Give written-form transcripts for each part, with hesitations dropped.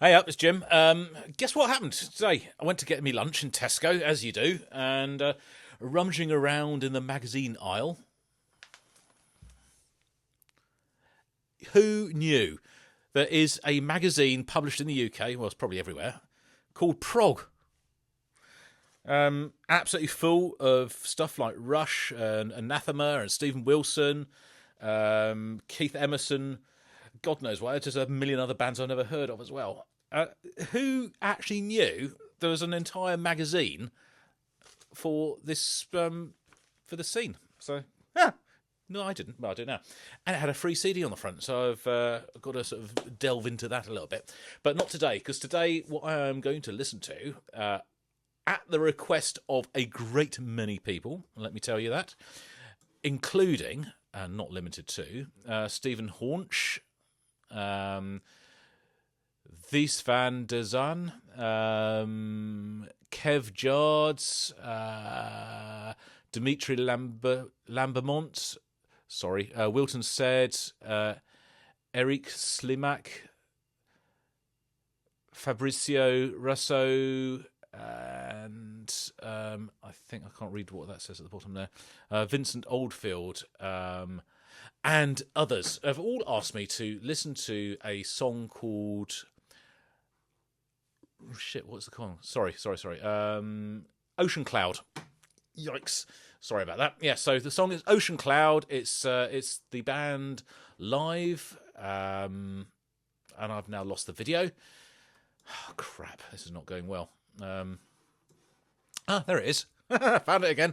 Hey up, it's Jim. Guess what happened today? I went to get me lunch in Tesco, as you do, and rummaging around in the magazine aisle. Who knew there is a magazine published in the UK, well, it's probably everywhere, called Prog? Absolutely full of stuff like Rush and Anathema and Stephen Wilson, Keith Emerson, God knows why. There's a million other bands I've never heard of as well. Who actually knew there was an entire magazine for this for the scene? So, no, I didn't. Well, I do now. And it had a free CD on the front, so I've got to sort of delve into that a little bit. But not today, because today what I am going to listen to, at the request of a great many people, let me tell you that, including, and not limited to, Stephen Haunch, Wies van der Zaan, Kev Jards, Dimitri Lambermont, Wilton Said, Eric Slimak, Fabrizio Russo, and I think I can't read what that says at the bottom there. Vincent Oldfield, and others have all asked me to listen to a song called... Oh, shit, what's the song? Sorry. Ocean Cloud. Yikes. Sorry about that. Yeah, so the song is Ocean Cloud. It's the band live, and I've now lost the video. Oh, crap, this is not going well. There it is. Found it again.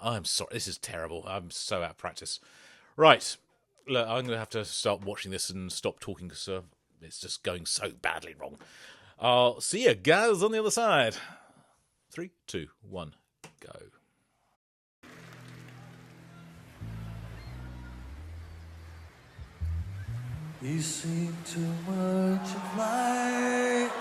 I'm sorry, this is terrible. I'm so out of practice. Right, look, I'm going to have to start watching this and stop talking because it's just going so badly wrong. I'll see you guys on the other side. 3, 2, 1, go. You see too much of life.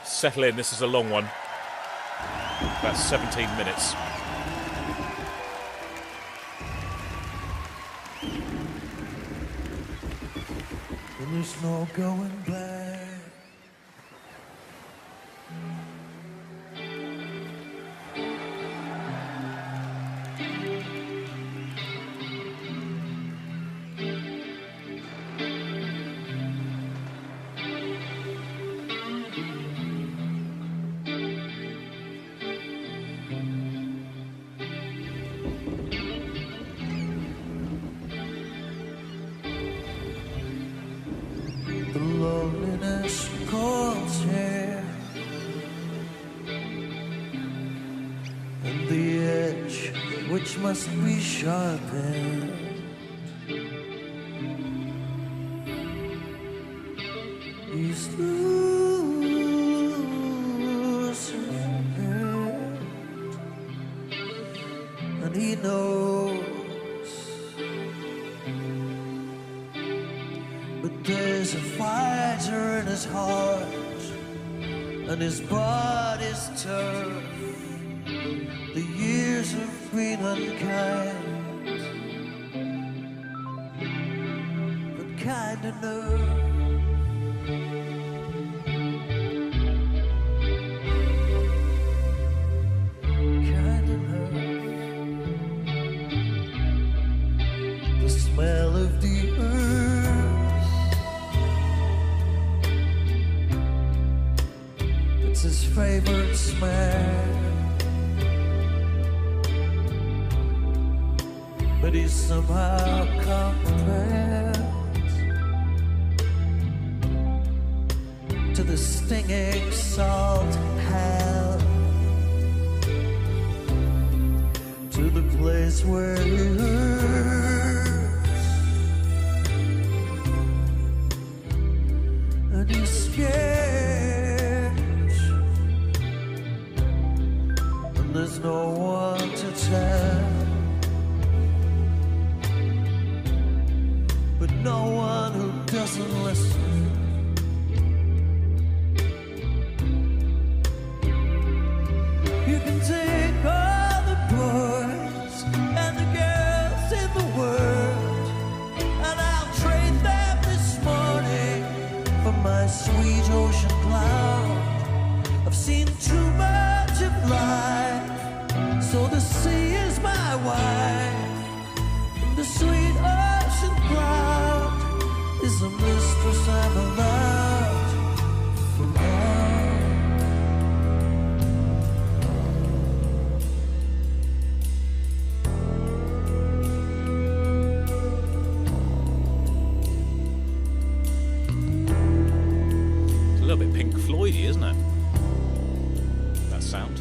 Settle in, this is a long one. About 17 minutes. And there's no going back. The loneliness calls here, and the edge which must be sharpened. He's loose and he knows. But there's a fighter in his heart, and his body's tough. The years have been unkind, but kind enough. Kind enough. The smell of the earth, it's his favorite smell. But he's somehow compared to the stinging salt hell, to the place where he hurts, and he's scared, and there's no one to tell. But no one who doesn't listen. You can take all the So the sea is my wife, and the sweet ocean cloud is a mistress I'm allowed for love. It's a little bit Pink Floydy, isn't it? That sound.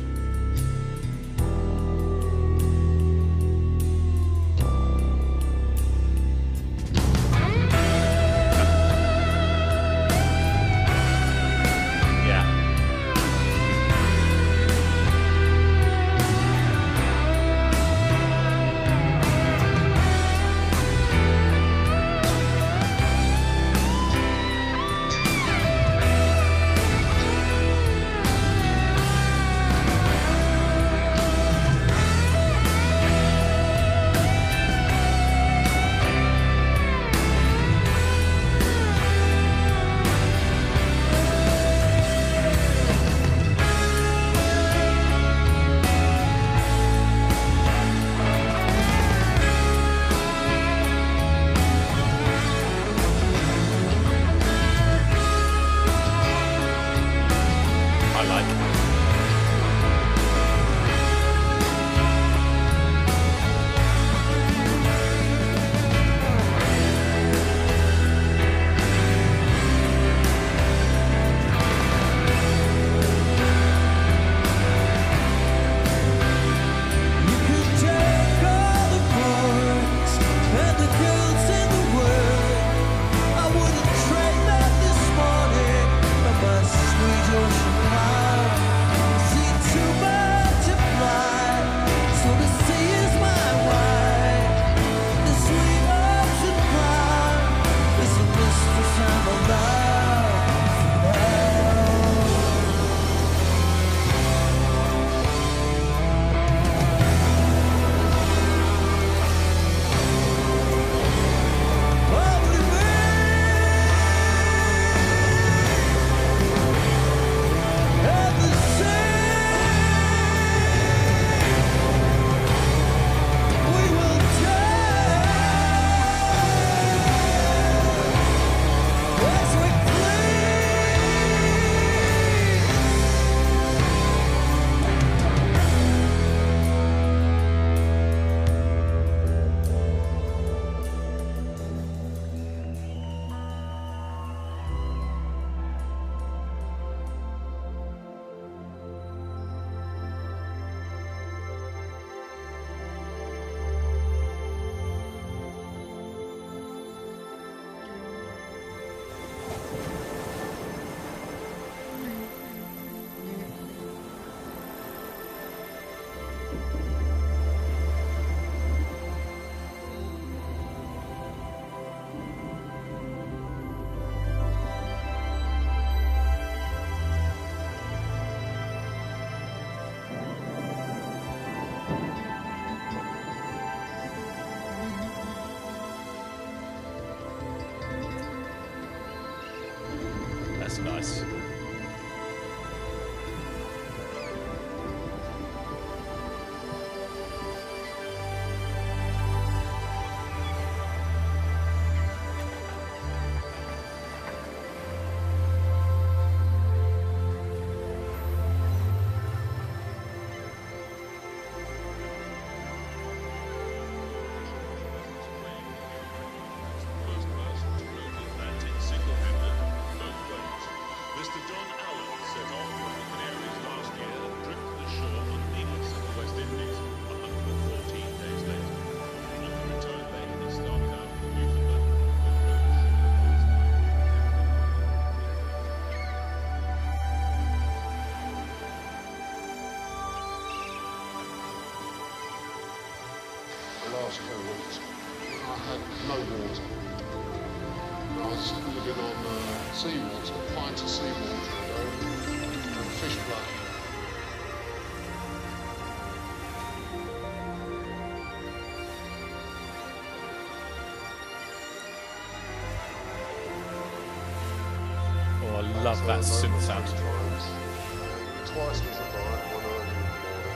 That's nice. Last 2 weeks, I had no water. I was living on seawater, pints of seawater a day, and fish blood. Oh, I love that synth sound. Twice was a night, 1 early in the morning.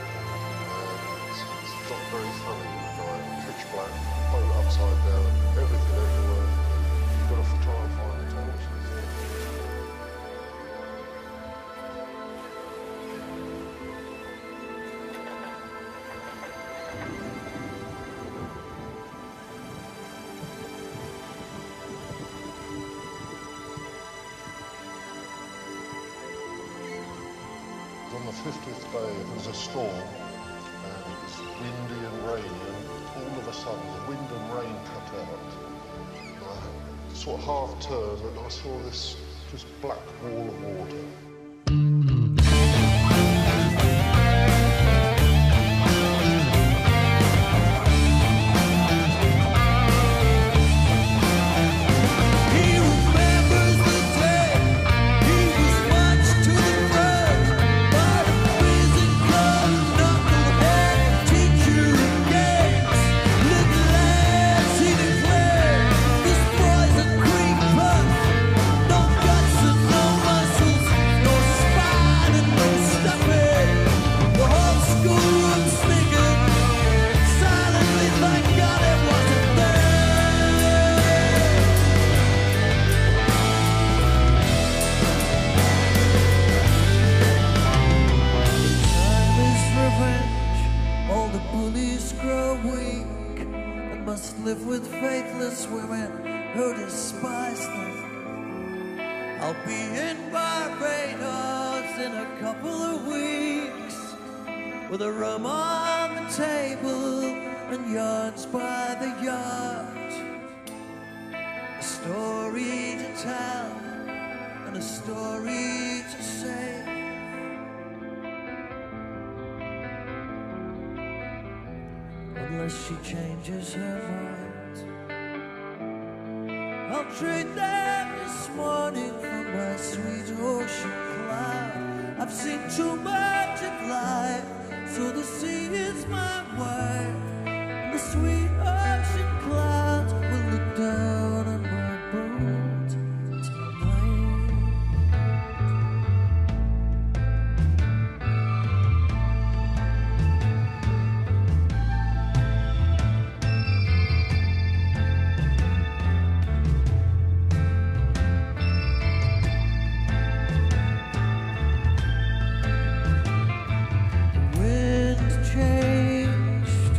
very funny in the night, pitch black, boat upside down, everything everywhere. You've got to try and find the torches. On the 50th day, there was a storm, and it was windy and rainy, and all of a sudden the wind and rain cut out. I sort of half turned, and I saw this just black wall of water. Live with faithless women who despise them. I'll be in Barbados in a couple of weeks, with a room on the table and yards by the yacht. A story to tell and a story to say. Unless she changes her mind, I'll trade them this morning for my sweet ocean cloud. I've seen too much of life, so the sea is my wine. And the sweet ocean clouds will look down on my boat tonight. Changed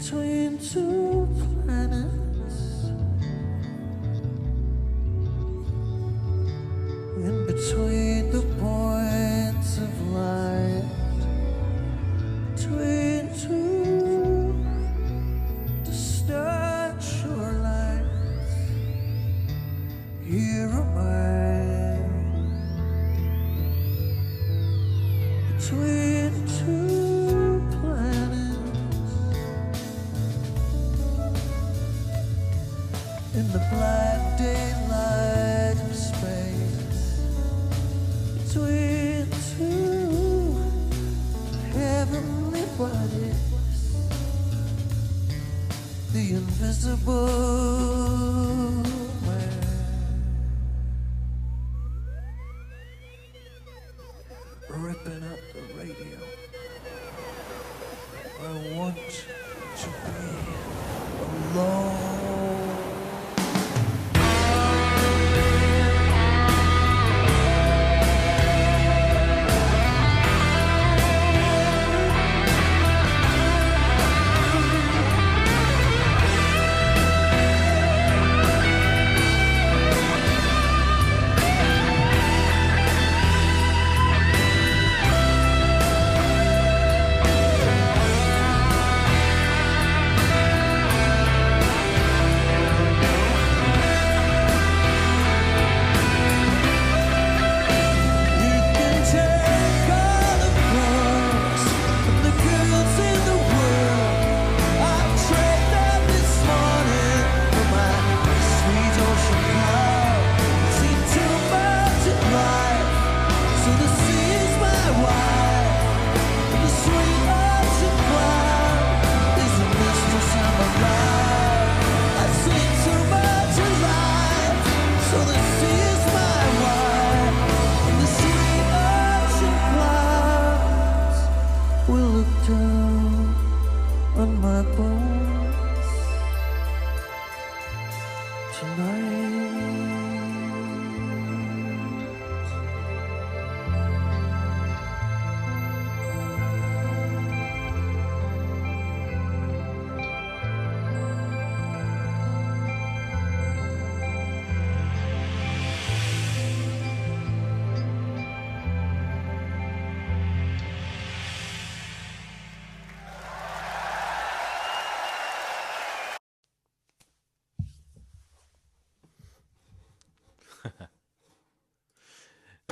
between two planets, in between the points of light, between two distant shorelines. Here am I, between two planets, in the black daylight of space, between two heavenly bodies, the invisible man. Ripping up the radio. I want to be alone.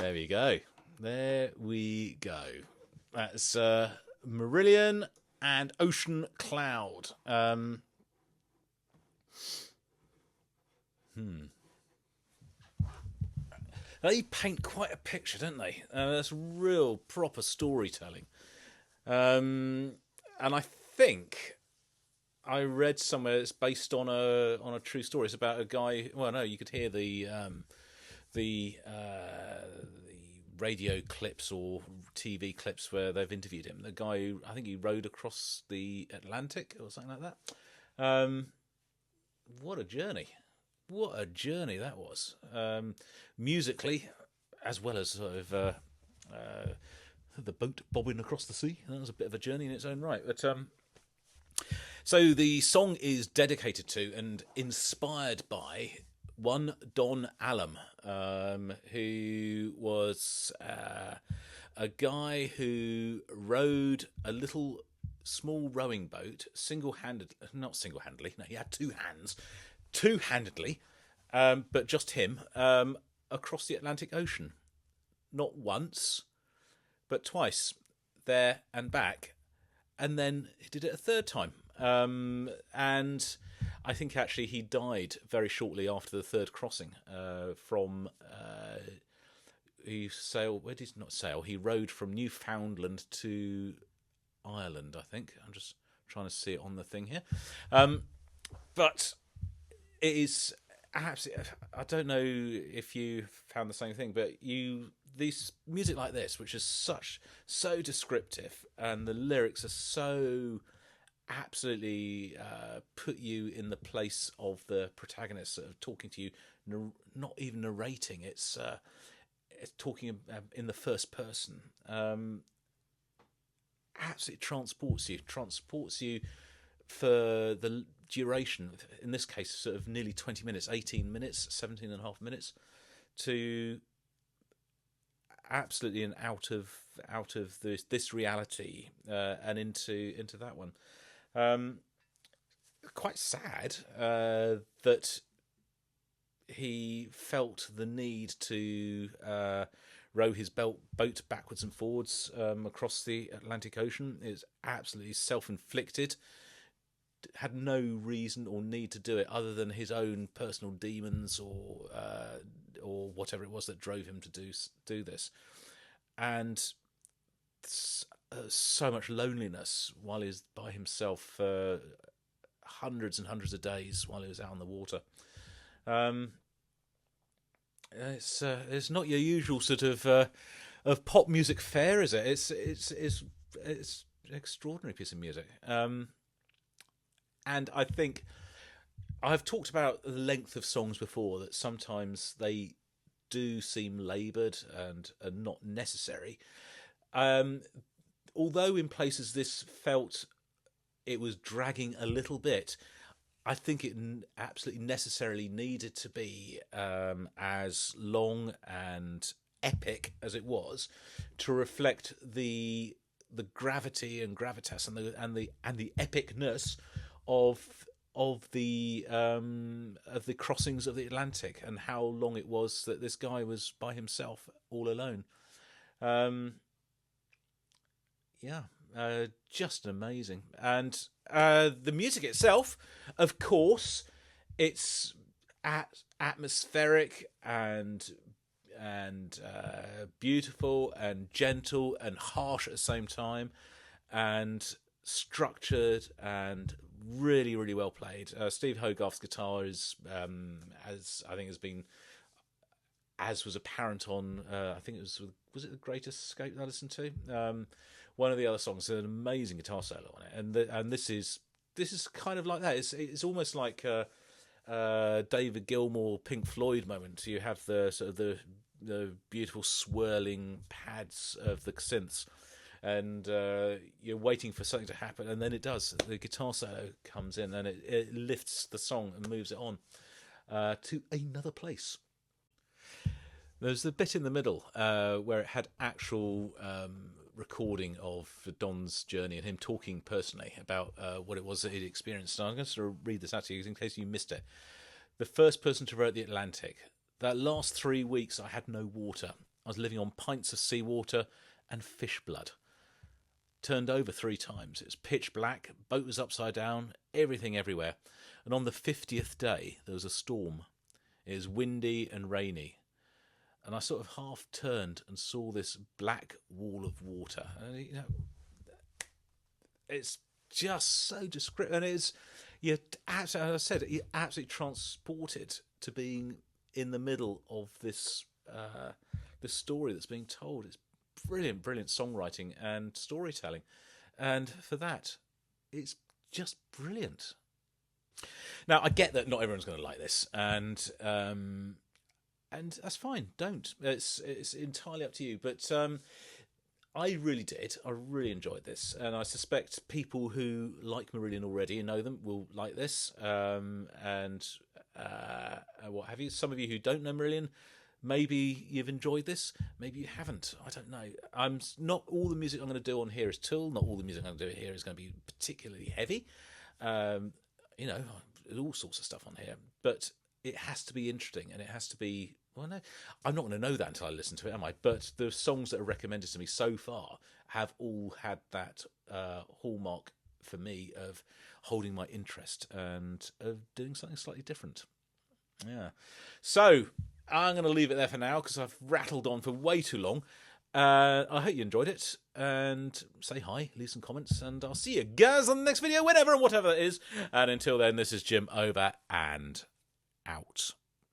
There we go. There we go. That's Marillion and Ocean Cloud. They paint quite a picture, don't they? That's real proper storytelling. And I think I read somewhere it's based on a true story. It's about a guy. Well, no, you could hear the radio clips or TV clips where they've interviewed him. The guy who, I think he rode across the Atlantic or something like that. What a journey. What a journey that was. Musically, as well as sort of the boat bobbing across the sea. That was a bit of a journey in its own right. But so the song is dedicated to and inspired by one Don Allam, who was a guy who rowed a little small rowing boat not single-handedly, no, he had two-handedly, but just him, across the Atlantic Ocean. Not once, but twice, there and back. And then he did it a third time. And I think actually he died very shortly after the third crossing from... he rowed from Newfoundland to Ireland, I think. I'm just trying to see it on the thing here. But it is absolutely... I don't know if you found the same thing, but these music like this, which is so descriptive, and the lyrics are so absolutely put you in the place of the protagonist, sort of talking to you, not even narrating. It's talking in the first person. Absolutely transports you for the duration, in this case, sort of nearly 20 minutes, 18 minutes, 17 and a half minutes, to absolutely and out of this reality and into that one. Quite sad that he felt the need to row his boat backwards and forwards across the Atlantic Ocean. It's absolutely self-inflicted. Had no reason or need to do it other than his own personal demons or whatever it was that drove him to do this. And so much loneliness while he was by himself for hundreds and hundreds of days while he was out on the water. It's not your usual sort of pop music fare, is it? It's an extraordinary piece of music. And I think I've talked about the length of songs before, that sometimes they do seem laboured and not necessary. Although in places this felt it was dragging a little bit, I think it absolutely necessarily needed to be as long and epic as it was, to reflect the gravity and gravitas and the epicness of the crossings of the Atlantic, and how long it was that this guy was by himself, all alone. Just amazing. And the music itself, of course, it's atmospheric and beautiful and gentle and harsh at the same time, and structured and really, really well played. Steve Hogarth's guitar is, as I think has been, as was apparent on, I think it was it The Greatest Escape that I listened to? One of the other songs, an amazing guitar solo on it, and this is kind of like that. It's almost like David Gilmour, Pink Floyd moment. You have the sort of the beautiful swirling pads of the synths, and you're waiting for something to happen, and then it does. The guitar solo comes in, and it lifts the song and moves it on to another place. There's the bit in the middle where it had actual recording of Don's journey and him talking personally about what it was that he'd experienced. So I'm going to sort of read this out to you in case you missed it. The first person to row the Atlantic. That last 3 weeks I had no water. I was living on pints of seawater and fish blood. Turned over 3 times. It was pitch black, boat was upside down, everything everywhere. And on the 50th day there was a storm. It was windy and rainy. And I sort of half turned and saw this black wall of water. And, it's just so descriptive. And it's, as I said, you're absolutely transported to being in the middle of this story that's being told. It's brilliant, brilliant songwriting and storytelling. And for that, it's just brilliant. Now, I get that not everyone's going to like this. And that's fine. Don't. It's entirely up to you. But I really did. I really enjoyed this, and I suspect people who like Marillion already and know them will like this. And what have you? Some of you who don't know Marillion, maybe you've enjoyed this. Maybe you haven't. I don't know. I'm not all the music I'm going to do on here is Tool. Not all the music I'm going to do here is going to be particularly heavy. There's all sorts of stuff on here, but it has to be interesting, and it has to be, well, no, I'm not going to know that until I listen to it, am I? But the songs that are recommended to me so far have all had that hallmark for me of holding my interest and of doing something slightly different. Yeah. So I'm going to leave it there for now because I've rattled on for way too long. I hope you enjoyed it, and say hi, leave some comments, and I'll see you guys on the next video, whenever and whatever it is. And until then, this is Jim, over and out.